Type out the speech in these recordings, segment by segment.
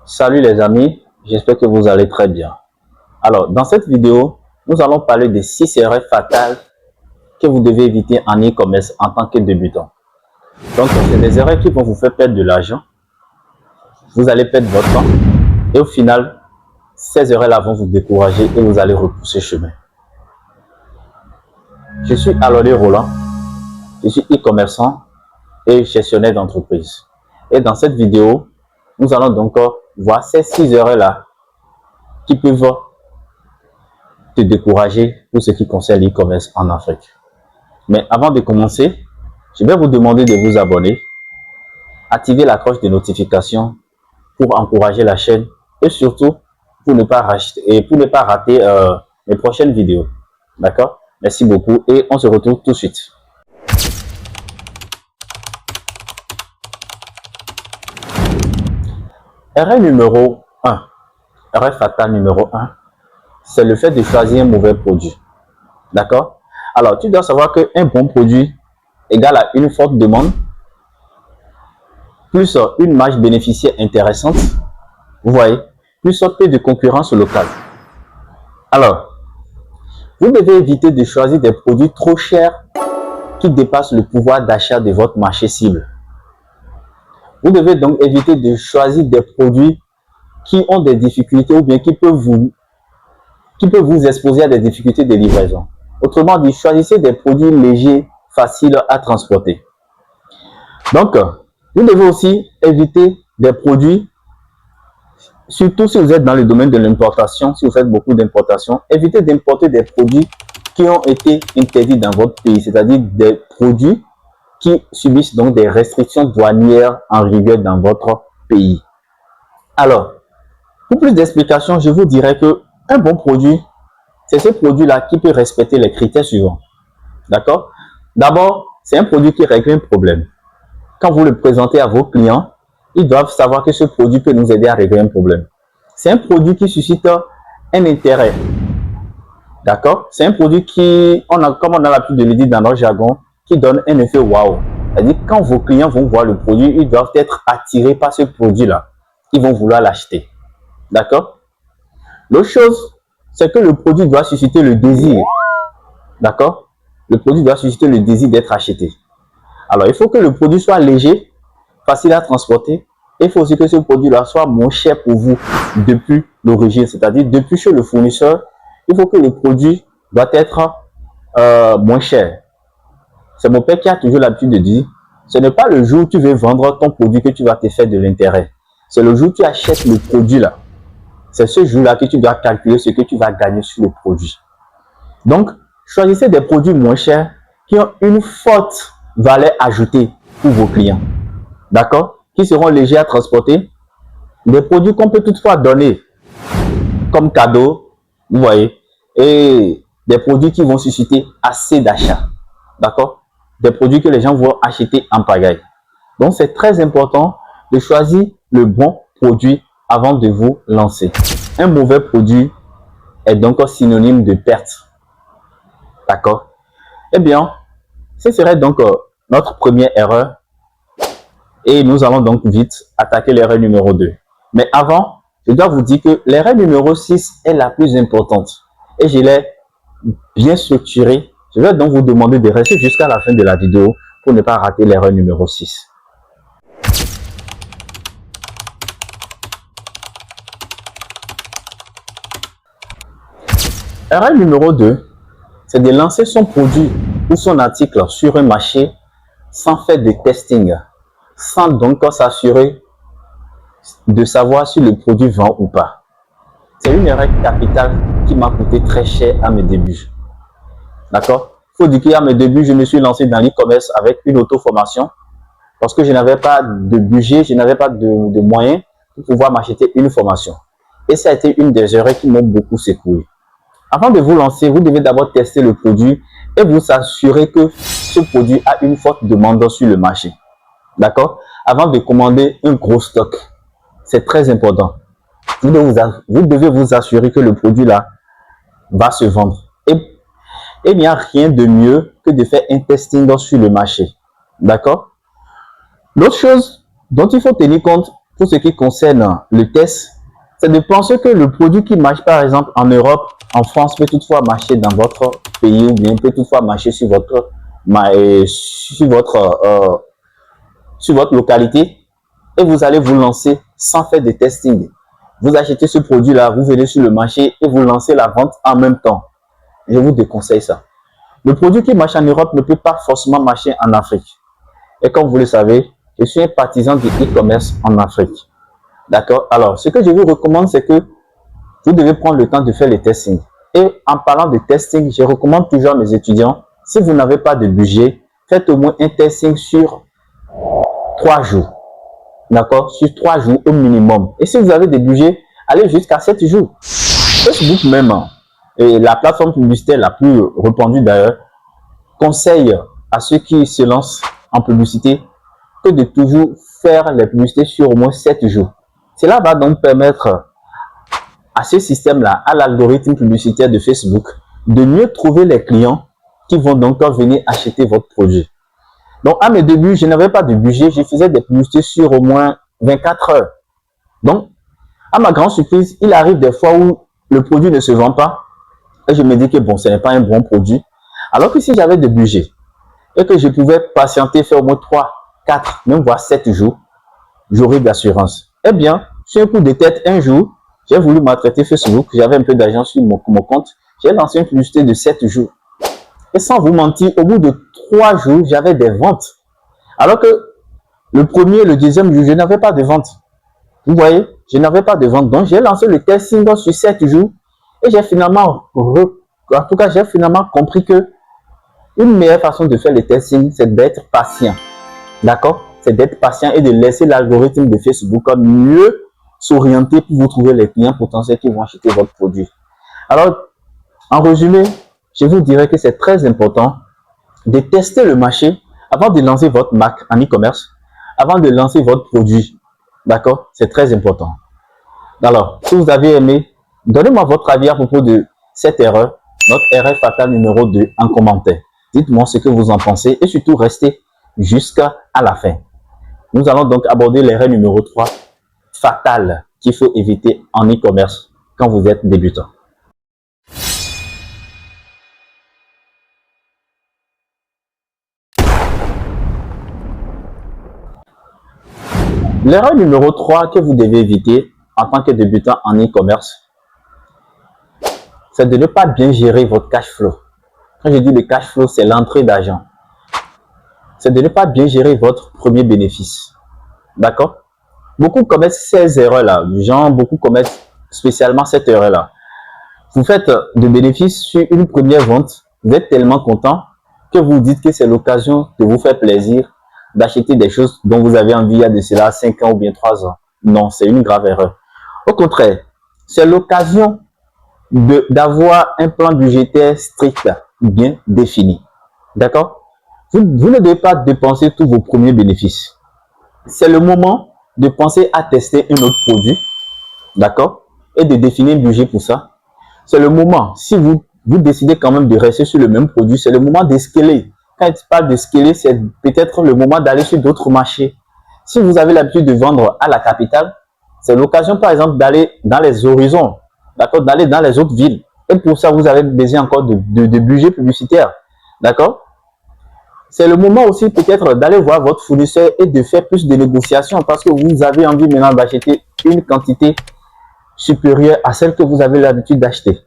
Salut les amis, j'espère que vous allez très bien. Alors, dans cette vidéo, nous allons parler des 6 erreurs fatales que vous devez éviter en e-commerce en tant que débutant. Donc, c'est des erreurs qui vont vous faire perdre de l'argent, vous allez perdre votre temps et au final, ces erreurs-là vont vous décourager et vous allez repousser chemin. Je suis Alodé Roland, je suis e-commerçant et gestionnaire d'entreprise. Et dans cette vidéo, nous allons donc voir ces 6 erreurs-là qui peuvent te décourager pour ce qui concerne l'e-commerce en Afrique. Mais avant de commencer, je vais vous demander de vous abonner, activer la cloche de notification pour encourager la chaîne et surtout pour ne pas rater mes prochaines vidéos. D'accord? Merci beaucoup et on se retrouve tout de suite. Erreur numéro 1. Erreur fatale numéro 1. C'est le fait de choisir un mauvais produit. D'accord? Alors, tu dois savoir qu'un bon produit égale à une forte demande, plus une marge bénéficiaire intéressante, vous voyez, plus peu de concurrence locale. Alors, vous devez éviter de choisir des produits trop chers qui dépassent le pouvoir d'achat de votre marché cible. Vous devez donc éviter de choisir des produits qui ont des difficultés ou bien qui peuvent vous exposer à des difficultés de livraison. Autrement dit, choisissez des produits légers, faciles à transporter. Donc, vous devez aussi éviter des produits, surtout si vous êtes dans le domaine de l'importation, si vous faites beaucoup d'importation, évitez d'importer des produits qui ont été interdits dans votre pays, c'est-à-dire des produits qui subissent donc des restrictions douanières en vigueur dans votre pays. Alors, pour plus d'explications, je vous dirais que un bon produit, c'est ce produit-là qui peut respecter les critères suivants. D'accord? D'abord, c'est un produit qui règle un problème. Quand vous le présentez à vos clients, ils doivent savoir que ce produit peut nous aider à régler un problème. C'est un produit qui suscite un intérêt. D'accord? C'est un produit qui, comme on a l'habitude de le dire dans notre jargon, qui donne un effet waouh. C'est-à-dire quand vos clients vont voir le produit, ils doivent être attirés par ce produit-là. Ils vont vouloir l'acheter. D'accord? L'autre chose, c'est que le produit doit susciter le désir. D'accord? Le produit doit susciter le désir d'être acheté. Alors, il faut que le produit soit léger, facile à transporter. Et il faut aussi que ce produit-là soit moins cher pour vous depuis l'origine, c'est-à-dire depuis chez le fournisseur. Il faut que le produit doit être moins cher. C'est mon père qui a toujours l'habitude de dire, ce n'est pas le jour où tu veux vendre ton produit que tu vas te faire de l'intérêt. C'est le jour où tu achètes le produit-là. C'est ce jour-là que tu dois calculer ce que tu vas gagner sur le produit. Donc, choisissez des produits moins chers qui ont une forte valeur ajoutée pour vos clients. D'accord? Qui seront légers à transporter. Des produits qu'on peut toutefois donner comme cadeau, vous voyez, et des produits qui vont susciter assez d'achats. D'accord? Des produits que les gens vont acheter en pagaille. Donc, c'est très important de choisir le bon produit avant de vous lancer. Un mauvais produit est donc synonyme de perte. D'accord? Eh bien, ce serait donc notre première erreur. Et nous allons donc vite attaquer l'erreur numéro 2. Mais avant, je dois vous dire que l'erreur numéro 6 est la plus importante. Et je l'ai bien structurée. Je vais donc vous demander de rester jusqu'à la fin de la vidéo pour ne pas rater l'erreur numéro 6. Erreur numéro 2, c'est de lancer son produit ou son article sur un marché sans faire de testing, sans donc s'assurer de savoir si le produit vend ou pas. C'est une erreur capitale qui m'a coûté très cher à mes débuts. D'accord? Il faut dire qu'à mes débuts, je me suis lancé dans l'e-commerce avec une auto-formation parce que je n'avais pas de budget, je n'avais pas de moyens pour pouvoir m'acheter une formation. Et ça a été une des erreurs qui m'ont beaucoup secoué. Avant de vous lancer, vous devez d'abord tester le produit et vous assurer que ce produit a une forte demande sur le marché. D'accord? Avant de commander un gros stock. C'est très important. Vous devez vous assurer que le produit là va se vendre. Et il n'y a rien de mieux que de faire un testing sur le marché. D'accord? L'autre chose dont il faut tenir compte, pour ce qui concerne le test, c'est de penser que le produit qui marche par exemple en Europe, en France, peut toutefois marcher dans votre pays ou bien peut toutefois marcher sur votre localité et vous allez vous lancer sans faire de testing. Vous achetez ce produit-là, vous venez sur le marché et vous lancez la vente en même temps. Je vous déconseille ça. Le produit qui marche en Europe ne peut pas forcément marcher en Afrique. Et comme vous le savez, je suis un partisan du e-commerce en Afrique. D'accord? Alors, ce que je vous recommande, c'est que vous devez prendre le temps de faire les testings. Et en parlant de testing, je recommande toujours à mes étudiants, si vous n'avez pas de budget, faites au moins un testing sur 3 jours. D'accord? Sur 3 jours au minimum. Et si vous avez des budgets, allez jusqu'à 7 jours. Facebook même, et la plateforme publicitaire la plus répandue d'ailleurs, conseille à ceux qui se lancent en publicité que de toujours faire les publicités sur au moins 7 jours. Cela va donc permettre à ce système-là, à l'algorithme publicitaire de Facebook, de mieux trouver les clients qui vont donc venir acheter votre produit. Donc, à mes débuts, je n'avais pas de budget, je faisais des publicités sur au moins 24 heures. Donc, à ma grande surprise, il arrive des fois où le produit ne se vend pas et je me dis que bon, ce n'est pas un bon produit. Alors que si j'avais de budget et que je pouvais patienter, faire au moins 3, 4, même voire 7 jours, j'aurais d'assurance. Eh bien, sur un coup de tête, un jour, j'ai voulu maltraiter Facebook, j'avais un peu d'argent sur mon compte, j'ai lancé une publicité de 7 jours. Et sans vous mentir, au bout de 3 jours, j'avais des ventes. Alors que le premier et le deuxième jour, je n'avais pas de vente. Vous voyez, je n'avais pas de vente. Donc, j'ai lancé le testing sur 7 jours et j'ai finalement, j'ai finalement compris que une meilleure façon de faire le testing, c'est d'être patient. D'accord? C'est d'être patient et de laisser l'algorithme de Facebook mieux s'orienter pour vous trouver les clients potentiels qui vont acheter votre produit. Alors, en résumé, je vous dirais que c'est très important de tester le marché avant de lancer votre marque en e-commerce, avant de lancer votre produit. D'accord? C'est très important. Alors, si vous avez aimé, donnez-moi votre avis à propos de cette erreur, notre erreur fatale numéro 2 en commentaire. Dites-moi ce que vous en pensez et surtout restez jusqu'à la fin. Nous allons donc aborder l'erreur numéro 3, fatale, qu'il faut éviter en e-commerce quand vous êtes débutant. L'erreur numéro 3 que vous devez éviter en tant que débutant en e-commerce, c'est de ne pas bien gérer votre cash flow. Quand je dis le cash flow, c'est l'entrée d'argent. C'est de ne pas bien gérer votre premier bénéfice. D'accord? Beaucoup commettent ces erreurs-là. Beaucoup commettent spécialement cette erreur-là. Vous faites de bénéfices sur une première vente. Vous êtes tellement content que vous dites que c'est l'occasion de vous faire plaisir, d'acheter des choses dont vous avez envie il y a de cela 5 ans ou bien 3 ans. Non, c'est une grave erreur. Au contraire, c'est l'occasion d'avoir un plan budgétaire strict, bien défini. D'accord? Vous ne devez pas dépenser tous vos premiers bénéfices. C'est le moment de penser à tester un autre produit. D'accord? Et de définir un budget pour ça. C'est le moment, si vous décidez quand même de rester sur le même produit, c'est le moment d'escaler. Quand je parle de scaler, c'est peut-être le moment d'aller sur d'autres marchés. Si vous avez l'habitude de vendre à la capitale, c'est l'occasion par exemple d'aller dans les horizons, d'accord, d'aller dans les autres villes. Et pour ça, vous avez besoin encore de budget publicitaire, d'accord. C'est le moment aussi peut-être d'aller voir votre fournisseur et de faire plus de négociations parce que vous avez envie maintenant d'acheter une quantité supérieure à celle que vous avez l'habitude d'acheter.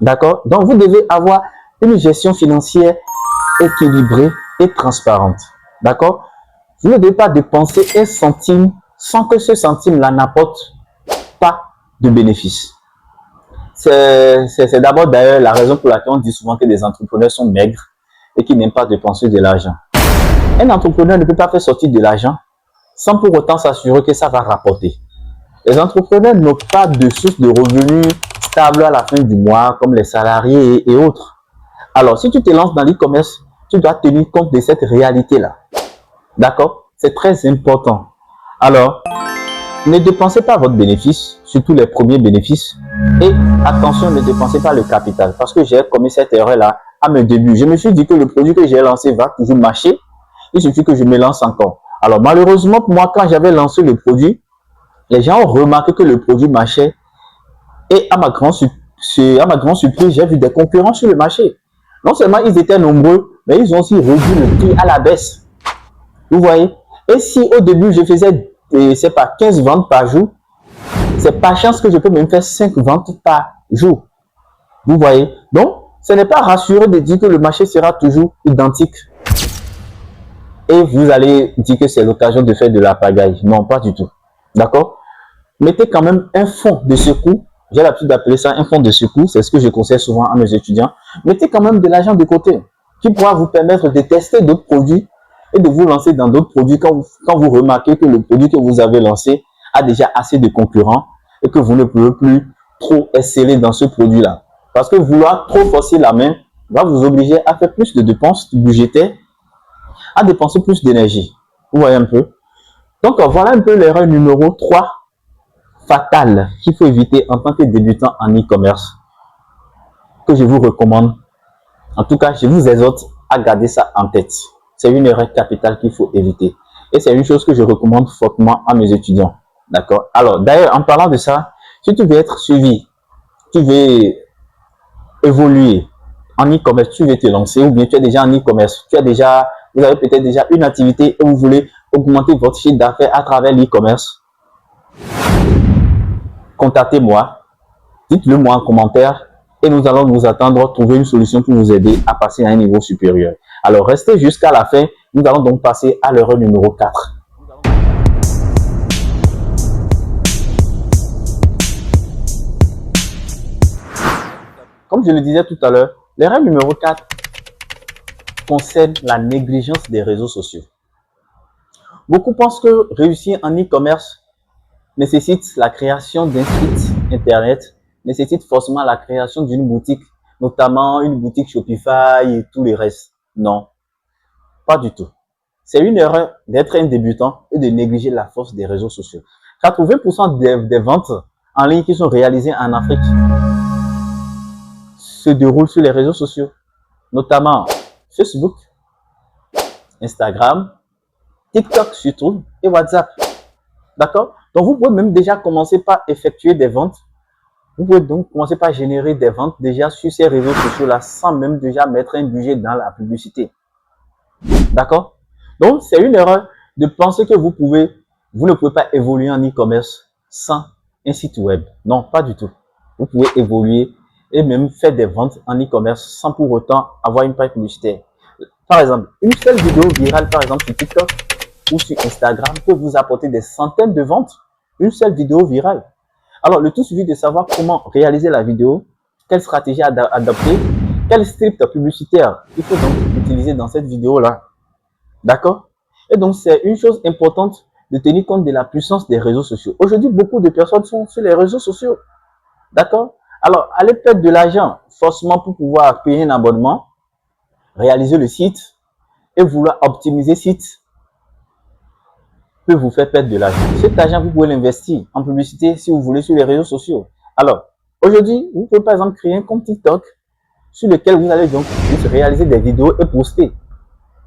D'accord? Donc, vous devez avoir une gestion financière équilibrée et transparente. D'accord? Vous ne devez pas dépenser un centime sans que ce centime-là n'apporte pas de bénéfice. C'est d'abord d'ailleurs la raison pour laquelle on dit souvent que les entrepreneurs sont maigres et qui n'aiment pas dépenser de l'argent. Un entrepreneur ne peut pas faire sortir de l'argent sans pour autant s'assurer que ça va rapporter. Les entrepreneurs n'ont pas de source de revenus stable à la fin du mois, comme les salariés et autres. Alors, si tu te lances dans l'e-commerce, tu dois tenir compte de cette réalité-là. D'accord? C'est très important. Alors, ne dépensez pas votre bénéfice, surtout les premiers bénéfices. Et attention, ne dépensez pas le capital. Parce que j'ai commis cette erreur-là à mes débuts. Je me suis dit que le produit que j'ai lancé va toujours marcher. Il suffit que je me lance encore. Alors, malheureusement, pour moi, quand j'avais lancé le produit, Les gens ont remarqué que le produit marchait et à ma grande surprise, j'ai vu des concurrents sur le marché. Non seulement ils étaient nombreux, mais ils ont aussi réduit le prix à la baisse. Vous voyez? Et si au début je faisais, c'est pas 15 ventes par jour, c'est par chance que je peux même faire 5 ventes par jour. Vous voyez? Donc, ce n'est pas rassurant de dire que le marché sera toujours identique. Et vous allez dire que c'est l'occasion de faire de la pagaille. Non, pas du tout. D'accord? Mettez quand même un fonds de secours. J'ai l'habitude d'appeler ça un fonds de secours. C'est ce que je conseille souvent à mes étudiants. Mettez quand même de l'argent de côté qui pourra vous permettre de tester d'autres produits et de vous lancer dans d'autres produits quand vous remarquez que le produit que vous avez lancé a déjà assez de concurrents et que vous ne pouvez plus trop exceller dans ce produit-là. Parce que vouloir trop forcer la main va vous obliger à faire plus de dépenses budgétaires, à dépenser plus d'énergie. Vous voyez un peu? Donc, voilà un peu l'erreur numéro 3 fatale qu'il faut éviter en tant que débutant en e-commerce, que je vous recommande. En tout cas, je vous exhorte à garder ça en tête. C'est une erreur capitale qu'il faut éviter. Et c'est une chose que je recommande fortement à mes étudiants. D'accord? Alors, d'ailleurs, en parlant de ça, si tu veux être suivi, tu veux évoluer en e-commerce, tu veux te lancer, ou bien tu es déjà en e-commerce, vous avez peut-être déjà une activité et vous voulez augmenter votre chiffre d'affaires à travers l'e-commerce, contactez-moi, dites-le moi en commentaire et nous allons nous attendre à trouver une solution pour vous aider à passer à un niveau supérieur. Alors, restez jusqu'à la fin. Nous allons donc passer à l'erreur numéro 4. Comme je le disais tout à l'heure, l'erreur numéro 4 concerne la négligence des réseaux sociaux. Beaucoup pensent que réussir en e-commerce nécessite la création d'un site internet, nécessite forcément la création d'une boutique, notamment une boutique Shopify et tout le reste. Non, pas du tout. C'est une erreur d'être un débutant et de négliger la force des réseaux sociaux. 80% des ventes en ligne qui sont réalisées en Afrique se déroulent sur les réseaux sociaux, notamment Facebook, Instagram, TikTok surtout et WhatsApp. D'accord? Donc, vous pouvez même déjà commencer par effectuer des ventes. Vous pouvez donc commencer par générer des ventes déjà sur ces réseaux sociaux-là sans même déjà mettre un budget dans la publicité. D'accord? Donc, c'est une erreur de penser que vous ne pouvez pas évoluer en e-commerce sans un site web. Non, pas du tout. Vous pouvez évoluer et même faire des ventes en e-commerce sans pour autant avoir une page publicitaire. Par exemple, une seule vidéo virale, par exemple sur TikTok ou sur Instagram, peut vous apporter des centaines de ventes. Une seule vidéo virale. Alors, le tout suffit de savoir comment réaliser la vidéo, quelle stratégie adopter, quel script publicitaire il faut donc utiliser dans cette vidéo-là. D'accord? Et donc, c'est une chose importante de tenir compte de la puissance des réseaux sociaux. Aujourd'hui, beaucoup de personnes sont sur les réseaux sociaux. D'accord? Alors, allez perdre de l'argent forcément pour pouvoir payer un abonnement, réaliser le site et vouloir optimiser le site peut vous faire perdre de l'argent. Cet argent, vous pouvez l'investir en publicité si vous voulez sur les réseaux sociaux. Alors, aujourd'hui, vous pouvez par exemple créer un compte TikTok sur lequel vous allez donc réaliser des vidéos et poster.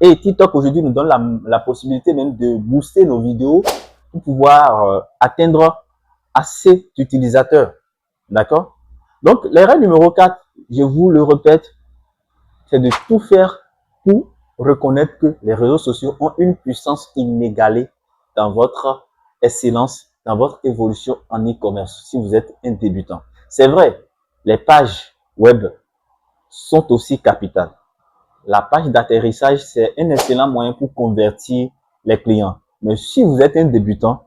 Et TikTok aujourd'hui nous donne la possibilité même de booster nos vidéos pour pouvoir atteindre assez d'utilisateurs. D'accord? Donc, l'erreur numéro 4, je vous le répète, c'est de tout faire pour reconnaître que les réseaux sociaux ont une puissance inégalée dans votre excellence, dans votre évolution en e-commerce, si vous êtes un débutant. C'est vrai, les pages web sont aussi capitales. La page d'atterrissage, c'est un excellent moyen pour convertir les clients. Mais si vous êtes un débutant,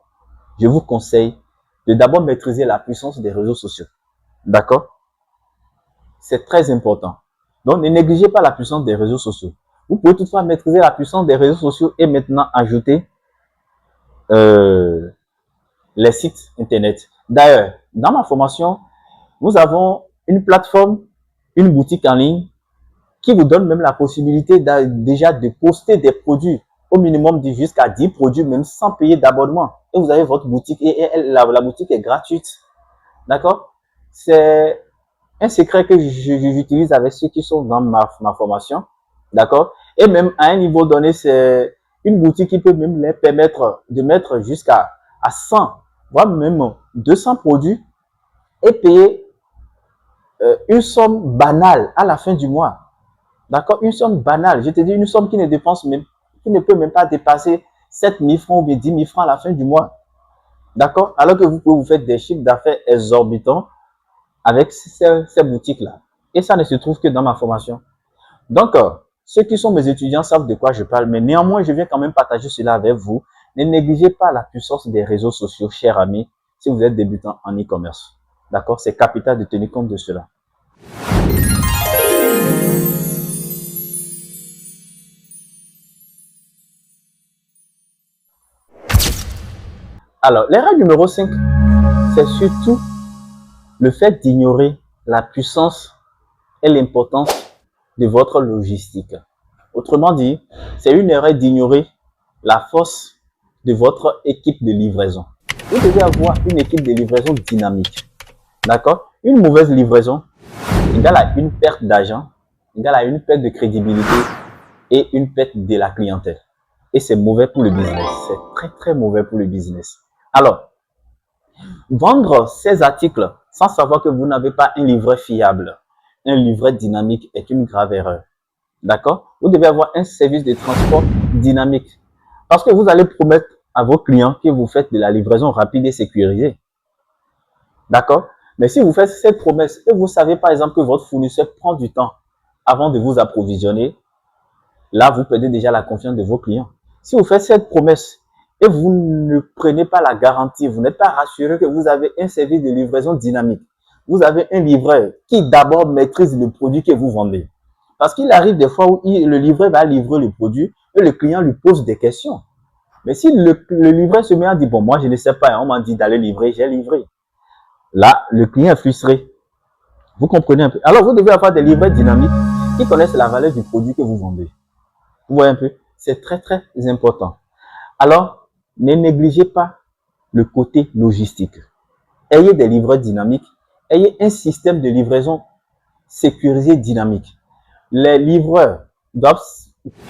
je vous conseille de d'abord maîtriser la puissance des réseaux sociaux. D'accord? C'est très important. Donc, ne négligez pas la puissance des réseaux sociaux. Vous pouvez toutefois maîtriser la puissance des réseaux sociaux et maintenant ajouter les sites internet. D'ailleurs, dans ma formation, nous avons une plateforme, une boutique en ligne qui vous donne même la possibilité déjà de poster des produits au minimum de jusqu'à 10 produits, même sans payer d'abonnement. Et vous avez votre boutique et la boutique est gratuite. D'accord? C'est un secret que j'utilise avec ceux qui sont dans ma formation. D'accord? Et même à un niveau donné, c'est une boutique qui peut même les permettre de mettre jusqu'à 100 voire même 200 produits et payer une somme banale à la fin du mois. D'accord? Une somme banale. Je te dis une somme qui ne dépense même, qui ne peut même pas dépasser 7 000 francs ou bien 10 000 francs à la fin du mois. D'accord? Alors que vous pouvez vous faire des chiffres d'affaires exorbitants avec ces boutiques-là. Et ça ne se trouve que dans ma formation. Donc, ceux qui sont mes étudiants savent de quoi je parle, mais néanmoins, je viens quand même partager cela avec vous. Ne négligez pas la puissance des réseaux sociaux, chers amis, si vous êtes débutant en e-commerce. D'accord? C'est capital de tenir compte de cela. Alors, l'erreur numéro 5, c'est surtout le fait d'ignorer la puissance et l'importance de votre logistique. Autrement dit, c'est une erreur d'ignorer la force de votre équipe de livraison. Vous devez avoir une équipe de livraison dynamique. D'accord? Une mauvaise livraison égale à une perte d'argent, égale à une perte de crédibilité et une perte de la clientèle. Et c'est mauvais pour le business. C'est très, très mauvais pour le business. Alors, vendre ces articles sans savoir que vous n'avez pas un livret fiable, un livret dynamique est une grave erreur. D'accord? Vous devez avoir un service de transport dynamique. Parce que vous allez promettre à vos clients que vous faites de la livraison rapide et sécurisée. D'accord? Mais si vous faites cette promesse et vous savez par exemple que votre fournisseur prend du temps avant de vous approvisionner, là vous perdez déjà la confiance de vos clients. Si vous faites cette promesse et vous ne prenez pas la garantie, vous n'êtes pas rassuré que vous avez un service de livraison dynamique, vous avez un livreur qui d'abord maîtrise le produit que vous vendez. Parce qu'il arrive des fois où le livreur va livrer le produit et le client lui pose des questions. Mais si le livreur se met à dire, bon, moi je ne sais pas, on m'a dit d'aller livrer, j'ai livré. Là, le client est frustré. Vous comprenez un peu? Alors, vous devez avoir des livreurs dynamiques qui connaissent la valeur du produit que vous vendez. Vous voyez un peu? C'est très, très important. Alors, ne négligez pas le côté logistique. Ayez des livreurs dynamiques. Ayez un système de livraison sécurisé dynamique. Les livreurs doivent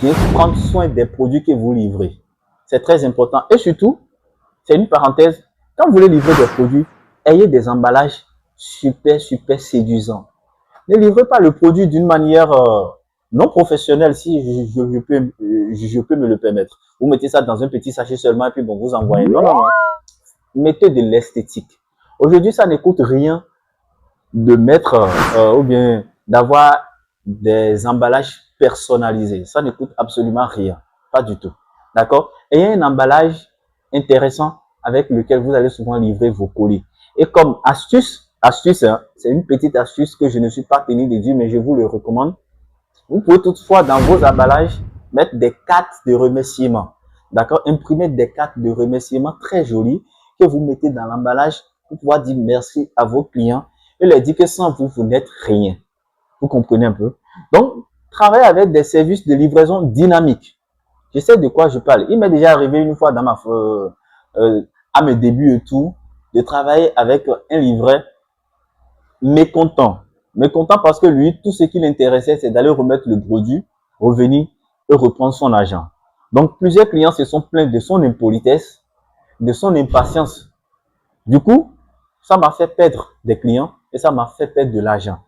bien prendre soin des produits que vous livrez. C'est très important. Et surtout, c'est une parenthèse, quand vous voulez livrer des produits, ayez des emballages super, super séduisants. Ne livrez pas le produit d'une manière non professionnelle, si je peux me le permettre. Vous mettez ça dans un petit sachet seulement et puis bon, vous envoyez. Non, non, non. Mettez de l'esthétique. Aujourd'hui, ça ne coûte rien de mettre ou bien d'avoir des emballages personnalisés. Ça ne coûte absolument rien. Pas du tout. D'accord? Ayez un emballage intéressant avec lequel vous allez souvent livrer vos colis. Et comme astuce, hein, c'est une petite astuce que je ne suis pas tenu de dire, mais je vous le recommande. Vous pouvez toutefois dans vos emballages mettre des cartes de remerciement. D'accord? Imprimer des cartes de remerciement très jolies que vous mettez dans l'emballage pour pouvoir dire merci à vos clients et leur dire que sans vous, vous n'êtes rien. Vous comprenez un peu? Donc, travaillez avec des services de livraison dynamiques. Je sais de quoi je parle. Il m'est déjà arrivé une fois à mes débuts et tout, de travailler avec un livreur mécontent. Mécontent parce que lui, tout ce qui l'intéressait, c'est d'aller remettre le produit, revenir et reprendre son argent. Donc, plusieurs clients se sont plaints de son impolitesse, de son impatience. Du coup, ça m'a fait perdre des clients et ça m'a fait perdre de l'argent.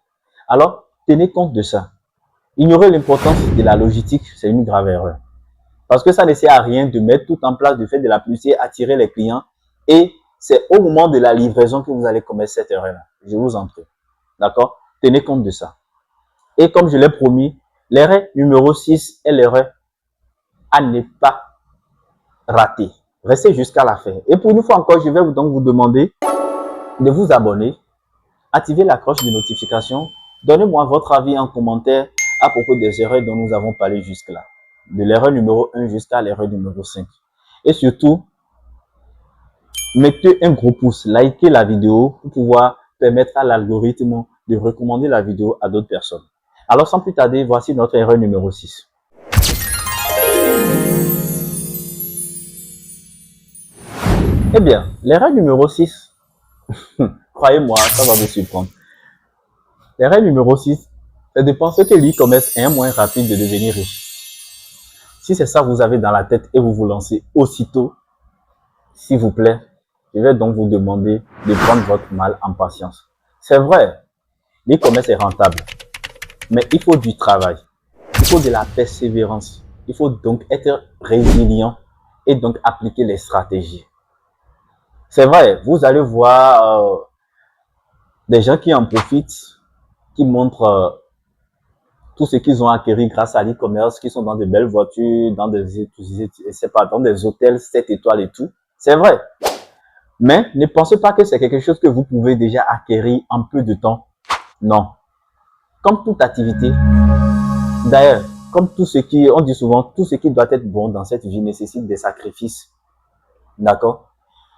Alors, tenez compte de ça. Ignorer l'importance de la logistique, c'est une grave erreur. Parce que ça ne sert à rien de mettre tout en place, de faire de la publicité, attirer les clients. Et c'est au moment de la livraison que vous allez commettre cette erreur-là. Je vous en prie. D'accord? Tenez compte de ça. Et comme je l'ai promis, l'erreur numéro 6 est l'erreur à ne pas rater. Restez jusqu'à la fin. Et pour une fois encore, je vais donc vous demander de vous abonner, activer la cloche de notification, donnez-moi votre avis en commentaire à propos des erreurs dont nous avons parlé jusque-là. De l'erreur numéro 1 jusqu'à l'erreur numéro 5. Et surtout, mettez un gros pouce, likez la vidéo pour pouvoir permettre à l'algorithme de recommander la vidéo à d'autres personnes. Alors sans plus tarder, voici notre erreur numéro 6. Eh bien, l'erreur numéro 6, croyez-moi, ça va vous surprendre. L'erreur numéro 6, c'est de penser que l'e-commerce est un moyen rapide de devenir riche. Si c'est ça que vous avez dans la tête et vous vous lancez aussitôt, s'il vous plaît, Je vais donc vous demander de prendre votre mal en patience. C'est vrai, l'e-commerce est rentable, mais il faut du travail, il faut de la persévérance, il faut donc être résilient et donc appliquer les stratégies. C'est vrai, vous allez voir des gens qui en profitent, qui montrent tout ce qu'ils ont acquis grâce à l'e-commerce, qui sont dans de belles voitures, dans dans des hôtels 7 étoiles et tout. C'est vrai. Mais ne pensez pas que c'est quelque chose que vous pouvez déjà acquérir en peu de temps. Non. Comme toute activité, d'ailleurs, comme tout ce qui, on dit souvent, tout ce qui doit être bon dans cette vie nécessite des sacrifices. D'accord?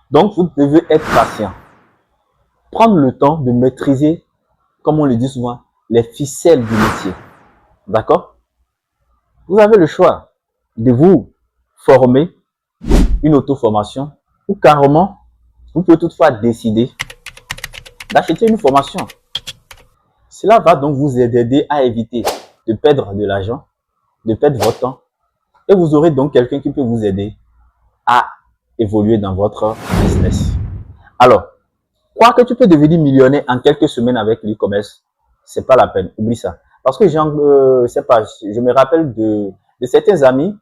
Donc, vous devez être patient. Prendre le temps de maîtriser, comme on le dit souvent, les ficelles du métier. D'accord? Vous avez le choix de vous former, une auto-formation, ou carrément, vous pouvez toutefois décider d'acheter une formation. Cela va donc vous aider à éviter de perdre de l'argent, de perdre votre temps, et vous aurez donc quelqu'un qui peut vous aider à évoluer dans votre business. Alors, croire que tu peux devenir millionnaire en quelques semaines avec l'e-commerce, c'est pas la peine, oublie ça. Parce que sais pas, je me rappelle de certains amis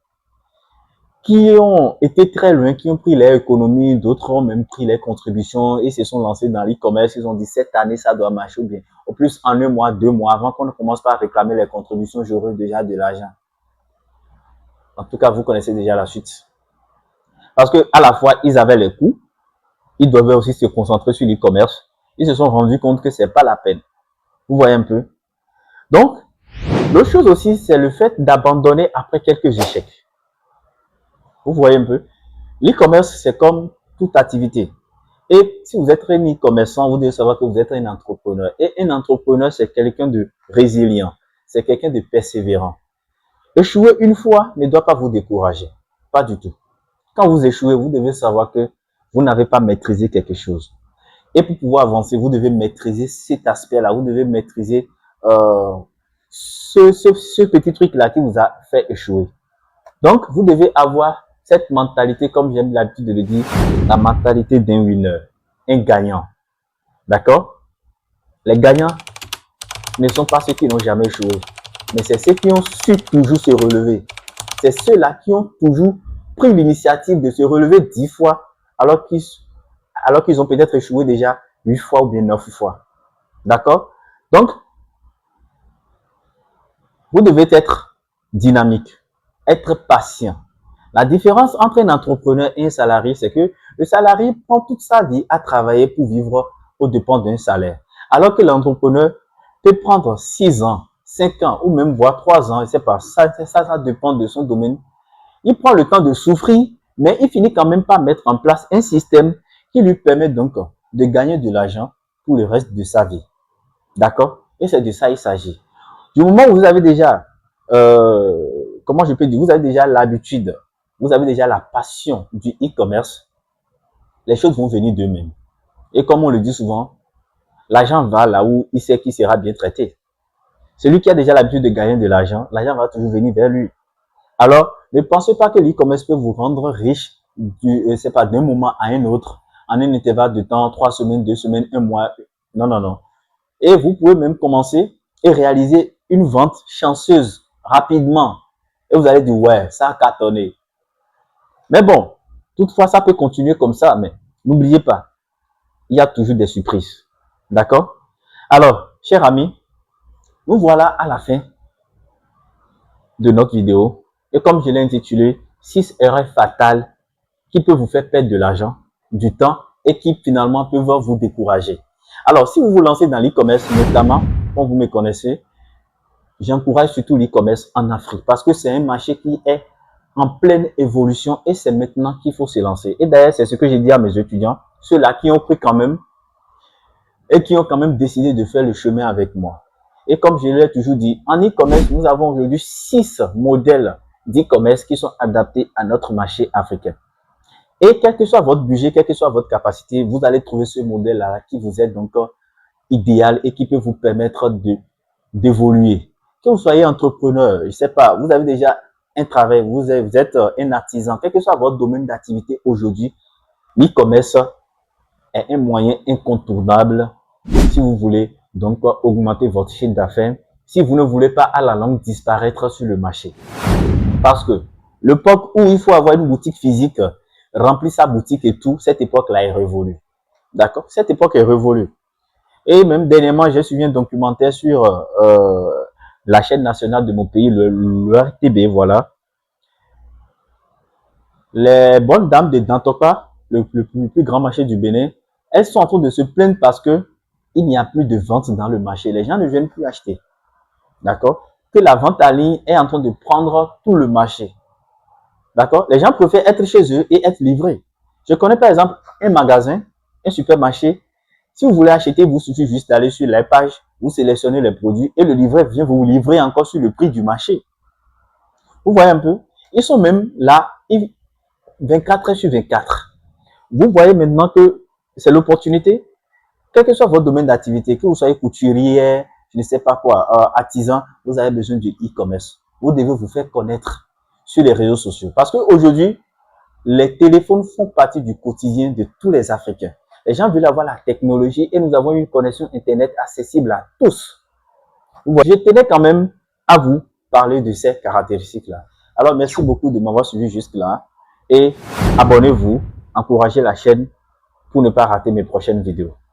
qui ont été très loin, qui ont pris leur économie, d'autres ont même pris les contributions et se sont lancés dans l'e-commerce. Ils ont dit cette année, ça doit marcher bien. Au plus, en un mois, 2 mois, avant qu'on ne commence pas à réclamer les contributions, j'aurai déjà de l'argent. En tout cas, vous connaissez déjà la suite. Parce que à la fois, ils avaient les coûts, ils devaient aussi se concentrer sur l'e-commerce. Ils se sont rendus compte que c'est pas la peine. Vous voyez un peu. Donc, l'autre chose aussi, c'est le fait d'abandonner après quelques échecs. Vous voyez un peu. L'e-commerce, c'est comme toute activité. Et si vous êtes un e-commerçant, vous devez savoir que vous êtes un entrepreneur. Et un entrepreneur, c'est quelqu'un de résilient. C'est quelqu'un de persévérant. Échouer une fois ne doit pas vous décourager. Pas du tout. Quand vous échouez, vous devez savoir que vous n'avez pas maîtrisé quelque chose. Et pour pouvoir avancer, vous devez maîtriser cet aspect-là. Vous devez maîtriser ce petit truc-là qui vous a fait échouer. Donc, vous devez avoir cette mentalité, comme j'aime l'habitude de le dire, la mentalité d'un winner, un gagnant. D'accord? Les gagnants ne sont pas ceux qui n'ont jamais échoué, mais c'est ceux qui ont su toujours se relever. C'est ceux-là qui ont toujours pris l'initiative de se relever 10 fois, alors qu'ils ont peut-être échoué déjà 8 fois ou bien 9 fois. D'accord? Donc, vous devez être dynamique, être patient. La différence entre un entrepreneur et un salarié, c'est que le salarié prend toute sa vie à travailler pour vivre aux dépens d'un salaire. Alors que l'entrepreneur peut prendre 6 ans, 5 ans ou même voire 3 ans, je sais pas, ça dépend de son domaine. Il prend le temps de souffrir, mais il finit quand même par mettre en place un système qui lui permet donc de gagner de l'argent pour le reste de sa vie. D'accord? Et c'est de ça il s'agit. Du moment où vous avez déjà, comment je peux dire, vous avez déjà l'habitude, vous avez déjà la passion du e-commerce, les choses vont venir d'eux-mêmes. Et comme on le dit souvent, l'argent va là où il sait qu'il sera bien traité. Celui qui a déjà l'habitude de gagner de l'argent, l'argent va toujours venir vers lui. Alors, ne pensez pas que l'e-commerce peut vous rendre riche c'est pas d'un moment à un autre, en un intervalle de temps, 3 semaines, 2 semaines, 1 mois. Non, non, non. Et vous pouvez même commencer et réaliser une vente chanceuse rapidement. Et vous allez dire, ouais, ça a cartonné. Mais bon, toutefois, ça peut continuer comme ça, mais n'oubliez pas, il y a toujours des surprises. D'accord? Alors, chers amis, nous voilà à la fin de notre vidéo. Et comme je l'ai intitulé, 6 erreurs fatales qui peuvent vous faire perdre de l'argent, du temps et qui finalement peuvent vous décourager. Alors, si vous vous lancez dans l'e-commerce, notamment, comme vous me connaissez, j'encourage surtout l'e-commerce en Afrique parce que c'est un marché qui est en pleine évolution et c'est maintenant qu'il faut se lancer. Et d'ailleurs, c'est ce que j'ai dit à mes étudiants, ceux-là qui ont pris quand même et qui ont quand même décidé de faire le chemin avec moi. Et comme je l'ai toujours dit, en e-commerce, nous avons aujourd'hui 6 modèles d'e-commerce qui sont adaptés à notre marché africain. Et quel que soit votre budget, quelle que soit votre capacité, vous allez trouver ce modèle-là qui vous est donc idéal et qui peut vous permettre d'évoluer. Que vous soyez entrepreneur, je sais pas, vous avez déjà un travail, vous êtes un artisan, quel que soit votre domaine d'activité aujourd'hui, l'e-commerce est un moyen incontournable si vous voulez donc augmenter votre chiffre d'affaires, si vous ne voulez pas à la longue disparaître sur le marché. Parce que l'époque où il faut avoir une boutique physique, remplir sa boutique et tout, cette époque-là est révolue. D'accord? Cette époque est révolue. Et même dernièrement, j'ai suivi un documentaire sur la chaîne nationale de mon pays, le RTB, voilà. Les bonnes dames de Dantoka, le plus grand marché du Bénin, elles sont en train de se plaindre parce que il n'y a plus de vente dans le marché. Les gens ne viennent plus acheter. D'accord? Que la vente en ligne est en train de prendre tout le marché. D'accord? Les gens préfèrent être chez eux et être livrés. Je connais par exemple un magasin, un supermarché. Si vous voulez acheter, vous suffit juste d'aller sur la page, vous sélectionnez les produits et le livreur vient vous livrer encore sur le prix du marché. Vous voyez un peu? Ils sont même là 24 heures sur 24. Vous voyez maintenant que c'est l'opportunité. Quel que soit votre domaine d'activité, que vous soyez couturier, je ne sais pas quoi, artisan, vous avez besoin du e-commerce. Vous devez vous faire connaître sur les réseaux sociaux. Parce qu'aujourd'hui, les téléphones font partie du quotidien de tous les Africains. Les gens veulent avoir la technologie et nous avons une connexion Internet accessible à tous. Je tenais quand même à vous parler de ces caractéristiques-là. Alors, merci beaucoup de m'avoir suivi jusque-là et abonnez-vous, encouragez la chaîne pour ne pas rater mes prochaines vidéos.